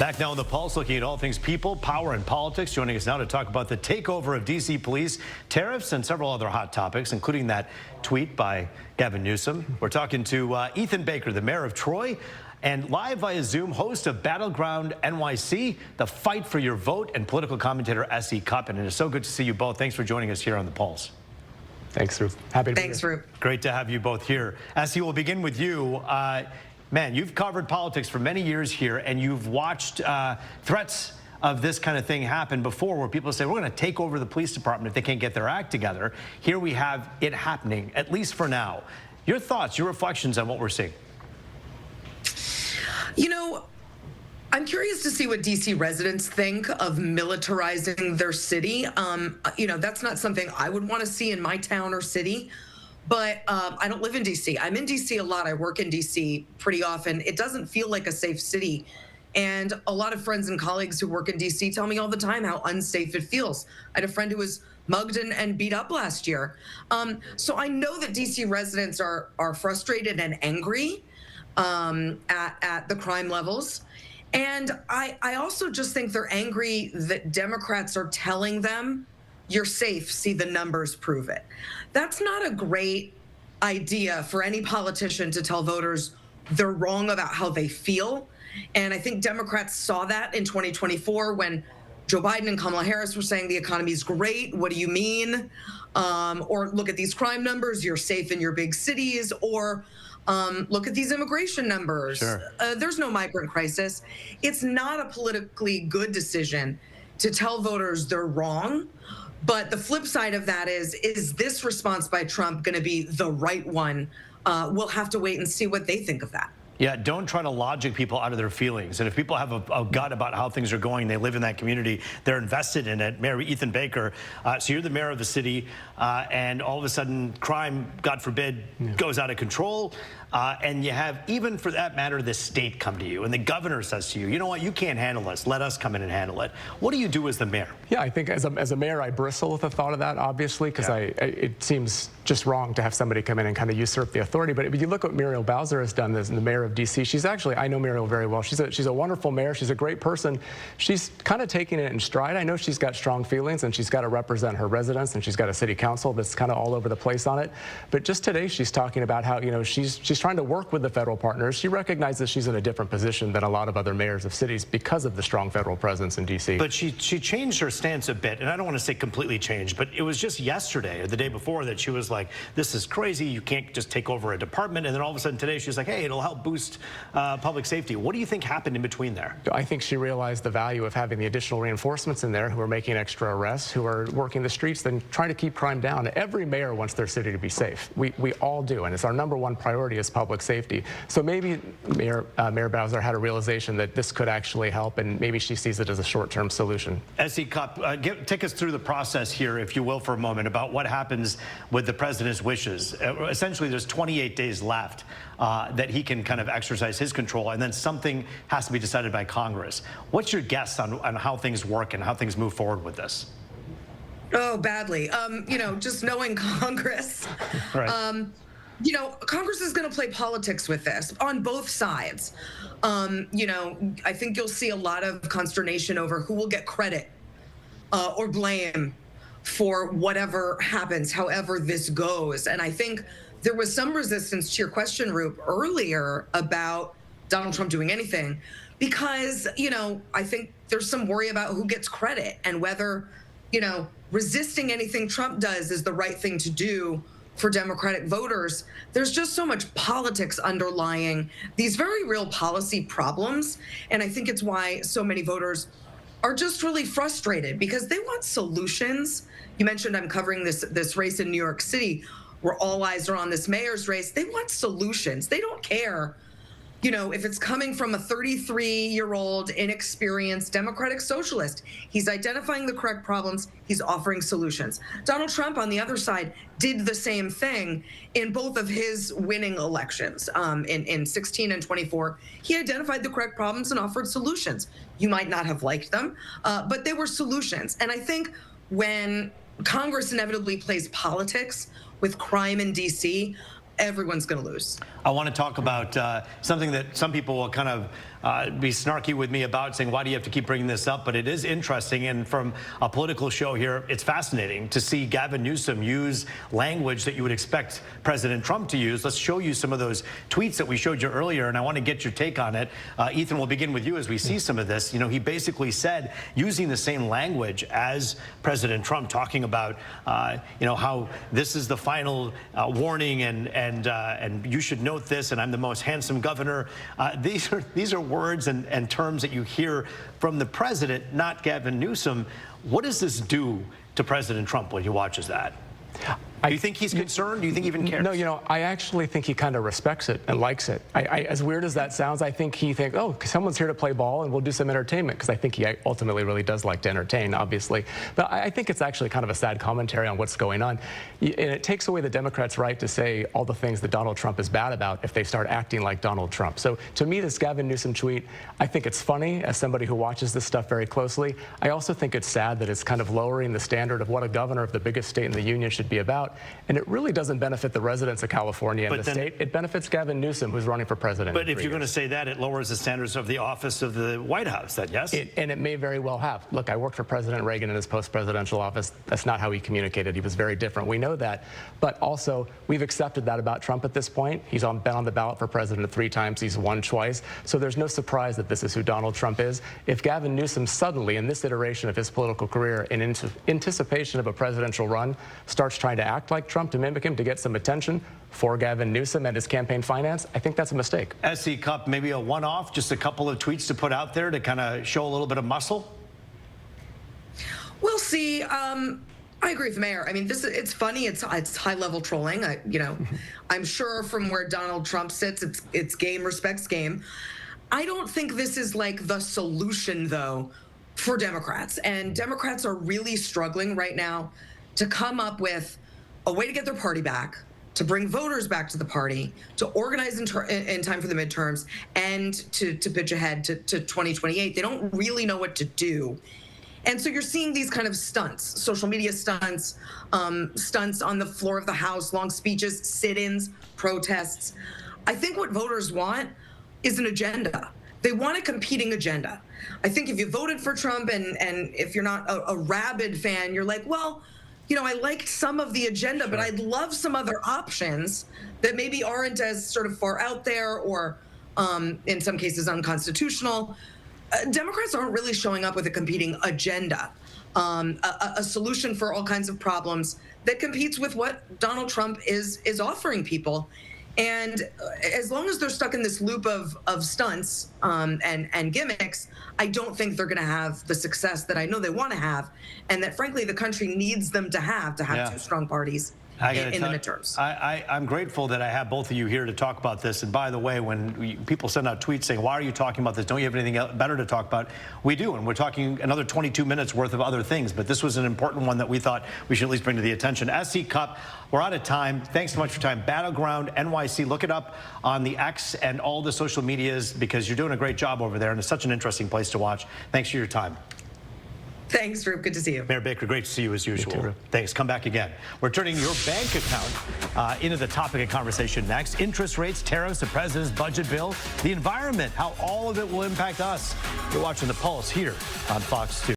Back now on The Pulse, looking at all things people, power, and politics. Joining us now to talk about the takeover of D.C. police, tariffs, and several other hot topics, including that tweet by Gavin Newsom. We're talking to Ethan Baker, the mayor of Troy, and live via Zoom, host of Battleground NYC, the fight for your vote, and political commentator S.E. Cuppen. And it's so good to see you both. Thanks for joining us here on The Pulse. Thanks, Roop. Happy to be here. Thanks, Roop. Great to have you both here. S.E., we'll begin with you. Man, you've covered politics for many years here, and you've watched threats of this kind of thing happen before, where people say, we're going to take over the police department if they can't get their act together. Here we have it happening, at least for now. Your thoughts, your reflections on what we're seeing? You know, I'm curious to see what D.C. residents think of militarizing their city. You know, that's not something I would want to see in my town or city. But I don't live in D.C. I'm in D.C. a lot. I work in D.C. pretty often. It doesn't feel like a safe city. And a lot of friends and colleagues who work in D.C. tell me all the time how unsafe it feels. I had a friend who was mugged and beat up last year. So I know that D.C. residents are frustrated and angry at the crime levels. And I also just think they're angry that Democrats are telling them, you're safe, see the numbers prove it. That's not a great idea for any politician to tell voters they're wrong about how they feel. And I think Democrats saw that in 2024 when Joe Biden and Kamala Harris were saying the economy is great. What do you mean? Or look at these crime numbers. You're safe in your big cities. Or look at these immigration numbers. Sure. There's no migrant crisis. It's not a politically good decision to tell voters they're wrong. But the flip side of that is this response by Trump going to be the right one? We'll have to wait and see what they think of that. Yeah, don't try to logic people out of their feelings. And if people have a gut about how things are going, they live in that community, they're invested in it. Mayor Ethan Baker, so you're the mayor of the city, and all of a sudden crime, God forbid, goes out of control. And you have, even for that matter, the state come to you, and the governor says to you, you know what, you can't handle this. Let us come in and handle it. What do you do as the mayor? Yeah, I think as a mayor, I bristle with the thought of that, obviously, because it seems just wrong to have somebody come in and kind of usurp the authority. But if you look what Muriel Bowser has done as the mayor of D.C., she's actually, I know Muriel very well. She's a wonderful mayor. She's a great person. She's kind of taking it in stride. I know she's got strong feelings, and she's got to represent her residents, and she's got a city council that's kind of all over the place on it. But just today, she's talking about how, you know, she's trying to work with the federal partners. She recognizes she's in a different position than a lot of other mayors of cities because of the strong federal presence in D.C. But she changed her stance a bit, and I don't want to say completely changed, but it was just yesterday or the day before that she was like, this is crazy, you can't just take over a department, and then all of a sudden today she's like, hey, it'll help boost public safety. What do you think happened in between there? I think she realized the value of having the additional reinforcements in there who are making extra arrests, who are working the streets, and trying to keep crime down. Every mayor wants their city to be safe. We all do, and it's our #1 priority is public safety. So maybe Mayor Bowser had a realization that this could actually help, and maybe she sees it as a short-term solution. S.E. Cupp, take us through the process here, if you will, for a moment, about what happens with the president's wishes. Essentially, there's 28 days left that he can kind of exercise his control, and then something has to be decided by Congress. What's your guess on how things work and how things move forward with this? Oh, badly. You know, just knowing Congress. Right. You know, Congress is going to play politics with this on both sides. You know, I think you'll see a lot of consternation over who will get credit or blame for whatever happens, however this goes. And I think there was some resistance to your question, Roop, earlier about Donald Trump doing anything, because, you know, I think there's some worry about who gets credit and whether, you know, resisting anything Trump does is the right thing to do for Democratic voters. There's just so much politics underlying these very real policy problems. And I think it's why so many voters are just really frustrated because they want solutions. You mentioned I'm covering this race in New York City where all eyes are on this mayor's race. They want solutions. They don't care, you know, if it's coming from a 33-year-old inexperienced Democratic socialist. He's identifying the correct problems. He's offering solutions. Donald Trump, on the other side, did the same thing in both of his winning elections. In 16 and 24, he identified the correct problems and offered solutions. You might not have liked them, but they were solutions. And I think when Congress inevitably plays politics with crime in D.C., everyone's going to lose. I want to talk about something that some people will kind of be snarky with me about saying, why do you have to keep bringing this up? But it is interesting. And from a political show here, it's fascinating to see Gavin Newsom use language that you would expect President Trump to use. Let's show you some of those tweets that we showed you earlier, and I want to get your take on it. Ethan, we'll begin with you as we see some of this. You know, he basically said, using the same language as President Trump, talking about, you know, how this is the final warning, and you should note this, and I'm the most handsome governor. These are words and terms that you hear from the president, not Gavin Newsom. What does this do to President Trump when he watches that? Do you think he's concerned? Do you think he even cares? No, you know, I actually think he kind of respects it and likes it. As weird as that sounds, I think he thinks, oh, someone's here to play ball and we'll do some entertainment, because I think he ultimately really does like to entertain, obviously. But I think it's actually kind of a sad commentary on what's going on. And it takes away the Democrats' right to say all the things that Donald Trump is bad about if they start acting like Donald Trump. So to me, this Gavin Newsom tweet, I think it's funny as somebody who watches this stuff very closely. I also think it's sad that it's kind of lowering the standard of what a governor of the biggest state in the union should be about. And it really doesn't benefit the residents of California and the state. It benefits Gavin Newsom, who's running for president. But if you're going to say that, it lowers the standards of the office of the White House, then, yes? And it may very well have. Look, I worked for President Reagan in his post-presidential office. That's not how he communicated. He was very different. We know that. But also, we've accepted that about Trump at this point. He's been on the ballot for president 3 times. He's won twice. So there's no surprise that this is who Donald Trump is. If Gavin Newsom suddenly, in this iteration of his political career, in anticipation of a presidential run, starts trying to act like Trump, to mimic him, to get some attention for Gavin Newsom and his campaign finance, I think that's a mistake. SC Cup, maybe a one-off, just a couple of tweets to put out there to kind of show a little bit of muscle? We'll see. I agree with the mayor. I mean, it's funny. It's high-level trolling. You know, I'm sure from where Donald Trump sits, it's game respects game. I don't think this is like the solution, though, for Democrats. And Democrats are really struggling right now to come up with a way to get their party back, to bring voters back to the party, to organize in time for the midterms, and to pitch ahead to 2028. They don't really know what to do. And so you're seeing these kind of stunts, social media stunts, stunts on the floor of the House, long speeches, sit-ins, protests. I think what voters want is an agenda. They want a competing agenda. I think if you voted for Trump and if you're not a rabid fan, you're like, well, you know, I liked some of the agenda, but I'd love some other options that maybe aren't as sort of far out there or in some cases unconstitutional. Democrats aren't really showing up with a competing agenda, a solution for all kinds of problems that competes with what Donald Trump is offering people. And as long as they're stuck in this loop of stunts and gimmicks, I don't think they're going to have the success that I know they want to have, and that, frankly, the country needs them to have two strong parties in the midterms. I'm grateful that I have both of you here to talk about this. And by the way, when people send out tweets saying, why are you talking about this? Don't you have anything better to talk about? We do, and we're talking another 22 minutes worth of other things. But this was an important one that we thought we should at least bring to the attention. SC Cup, we're out of time. Thanks so much for your time. Battleground NYC. Look it up on the X and all the social medias, because you're doing a great job over there, and it's such an interesting place to watch. Thanks for your time. Thanks, Roop. Good to see you. Mayor Baker, great to see you as usual. You too, Roop. Thanks. Come back again. We're turning your bank account into the topic of conversation next. Interest rates, tariffs, the president's budget bill, the environment, how all of it will impact us. You're watching The Pulse here on Fox 2.